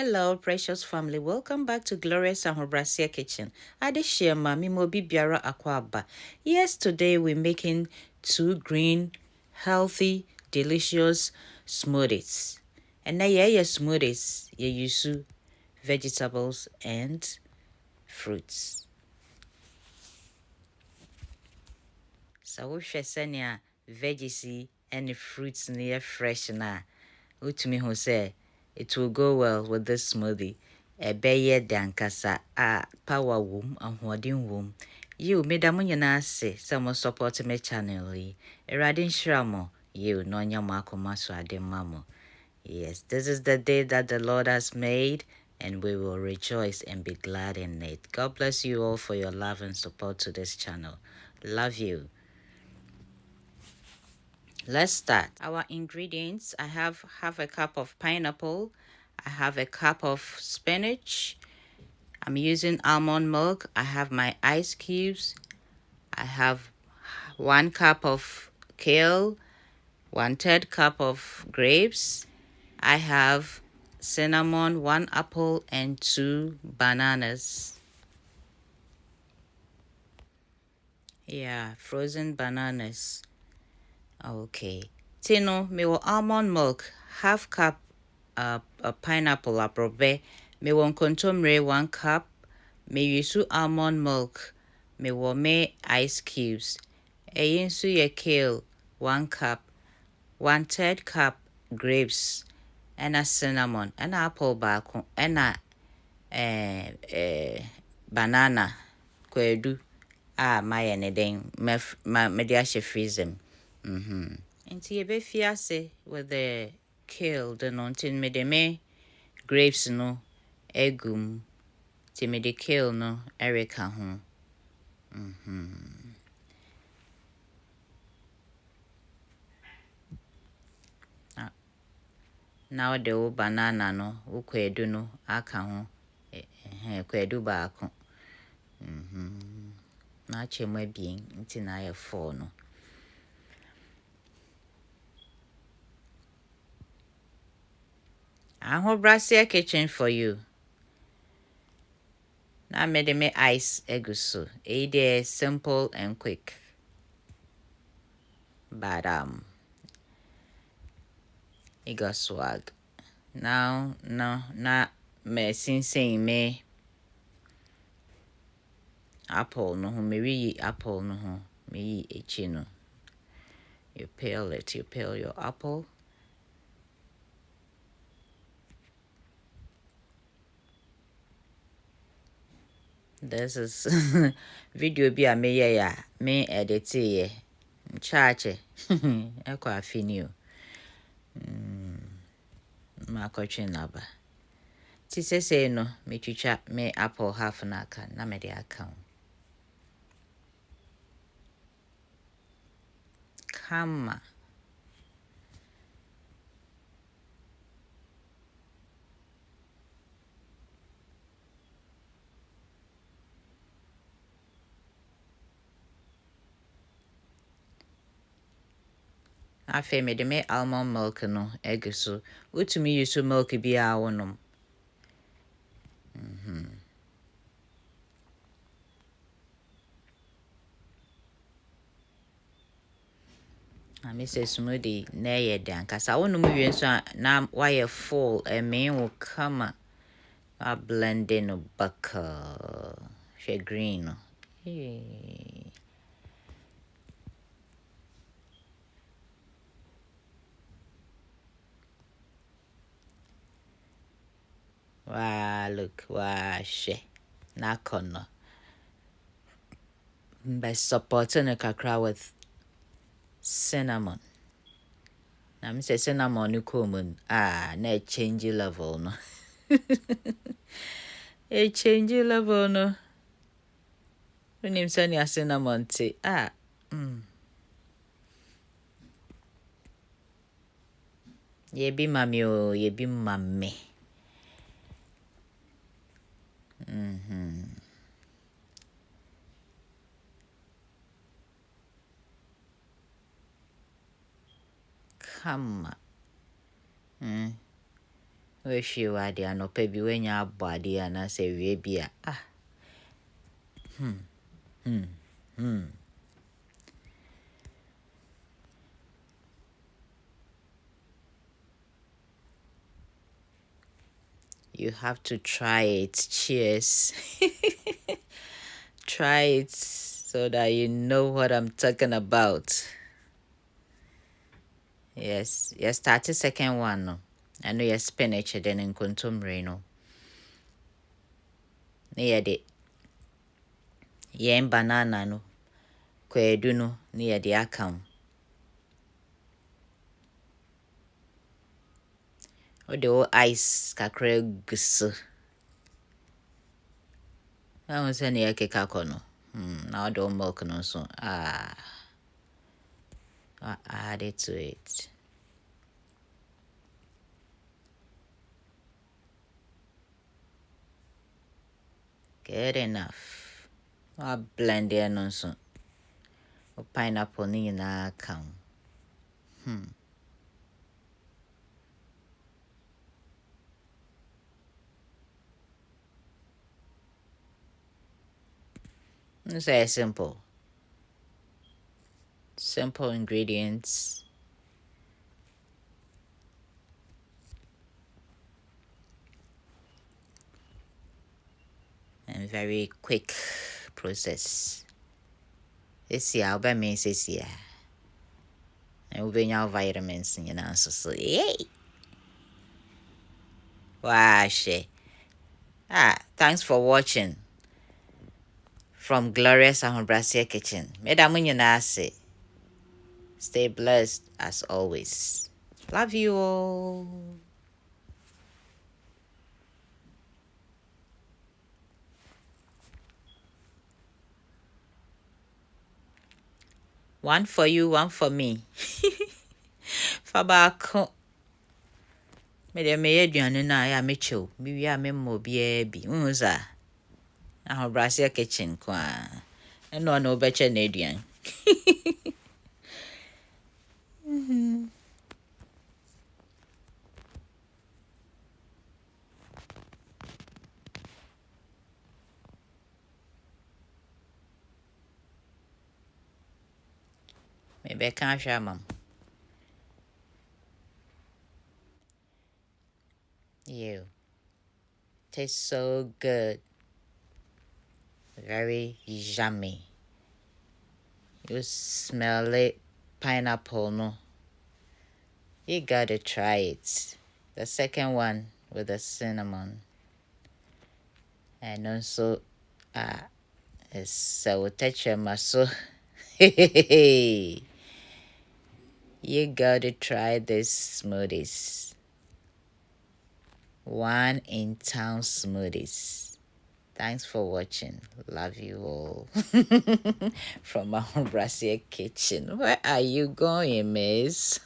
Hello, precious family. Welcome back to Glorious and Hobrasia Kitchen. Adishia Mami Mobi Biara Akwaba. Yes, today we're making two green, healthy, delicious smoothies. And now, yeah, smoothies, you use vegetables and fruits. So we share senia veggies and fruits near fresh na. Utumi ho say it will go well with this smoothie. Ebeye dankasa a power wom ahoɔden wom. You meda mo nyinaa ase sɛ mo support me channel yi. Erade nhyira mo. You no nya mo akoma so ade ma mo. Yes, this is the day that the Lord has made, and we will rejoice and be glad in it. God bless you all for your love and support to this channel. Love you. Let's start. Our ingredients, I have half a cup of pineapple. I have a cup of spinach. I'm using almond milk. I have my ice cubes. I have 1 cup of kale, 1/3 cup of grapes. I have cinnamon, 1 apple, and 2 bananas. Yeah, frozen bananas. Okay. Tino, me will almond milk, half cup a pineapple aprobe. Me will contomre 1 cup. Me use almond milk. Me will me ice cubes. E yinsu ye kale 1 cup. 1/3 cup grapes. And a cinnamon. And apple bako. And a banana. Kwedu. My anything. Me de ashe freeze them. Nti yɛbɛfi ase with the kale de no nti mede me grapes no egum nti mede kale no ɛreka ho. Na wode wo banana no wo kwadu no aka ho. Kwadu baako. Na akyɛ mu abien nti na ayɛ 4 no. Ahobrasia kitchen for you. Na mede me ice eguso. It is simple and quick. But it got swag. Now me sinsing me apple no ho me yi apple no ho me yi echi no. You peel your apple. This is video bi a me ya me edit ye. Chache. Eko afini o. Ma kwatwe naba. Ti sese no me twitwa me apple half na aka na me de aka. Kama. Afe me de me almond milk no egg so. Utumi use milk bi a wonom. I miss a smoothie na ye dan kasa wonom wie so na why full me will come a blending no baka she green no. Hey. Wow, look, wow, she na kono. By supporting a kakra with cinnamon. Na me say cinnamon ni common. Na change level no. A change level no. When him send ya cinnamon tea. Ye be mami o, ye be mami. Come. Wish you had the anope bi when your body and I say we be You have to try it. Cheers. Try it so that you know what I'm talking about. Yes, start the second one. No. I know your spinach then in contumely no. Near the yam banana no. Kwedu no near the account. O the old ice kakra gusu. I was any a kekakono. Now don't milk no so. I add it to it. Good enough. I blend it no so. Pineapple ni na account. It's very simple. Simple ingredients. And very quick process. This year, I'll be this year. And we'll be our vitamins, so yay! Wow, she. Thanks for watching. From Glorious Ahobrasia Kitchen. Madam Munyanase. Stay blessed as always. Love you all. One for you, one for me. Fabako. Mede me aduane na ya mechew. Mi wi a me mo bia bi. Unza. Ahobrasia Kitchen kwa. Eno na obeche na aduane. Maybe can't share, mom. You. Tastes so good. Very yummy. You smell it. Pineapple, no. You gotta try it. The second one with the cinnamon. And also, it's so touch your muscle. You gotta try this smoothies. One in town smoothies. Thanks for watching. Love you all. From our Brassier kitchen. Where are you going, miss?